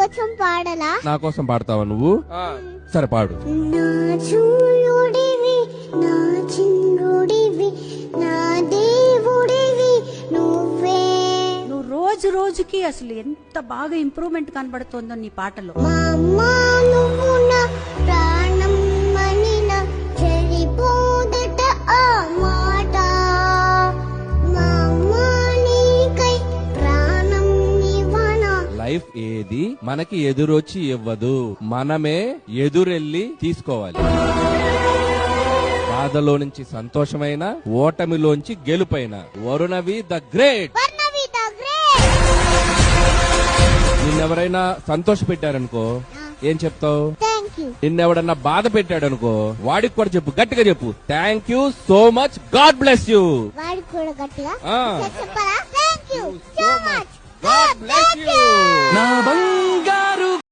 కోసం పాడలా? నా కోసం పాడతావా నువ్వు? సరే పాడు. నా చూయుడివి, నా చిన్నుడివి, నా దేవుడివి నువ్వే. నువ్వు రోజు రోజుకి అసలు ఎంత బాగా ఇంప్రూవ్మెంట్ కనబడుతుందో నీ పాటలో. మా అమ్మ నువ్వు నా ప్రాణం మనిన చెరిపోదట ఆ మాట. మా అమ్మ నీకై ప్రాణం ఇవ్వనా. లైఫ్ ఏది మనకి ఎదురొచ్చి ఇవ్వదు, మనమే ఎదురెళ్ళి తీసుకోవాలి. బాధలో నుంచి సంతోషమైన, ఓటమిలోంచి గెలుపైన. వరుణవి ద గ్రేట్. వర్ణవి ద గ్రేట్. నిన్నెవరైనా సంతోష పెట్టారనుకో ఏం చెప్తావు? Thank you. నిన్నెవడన్నా బాధ పెట్టాడనుకో వాడికి కూడా చెప్పు, గట్టిగా చెప్పు, thank you so much, God bless you. వాడికి కూడా గట్టిగా ఆ. చెప్పాలా? Thank you so much, God bless you. నా బంగారు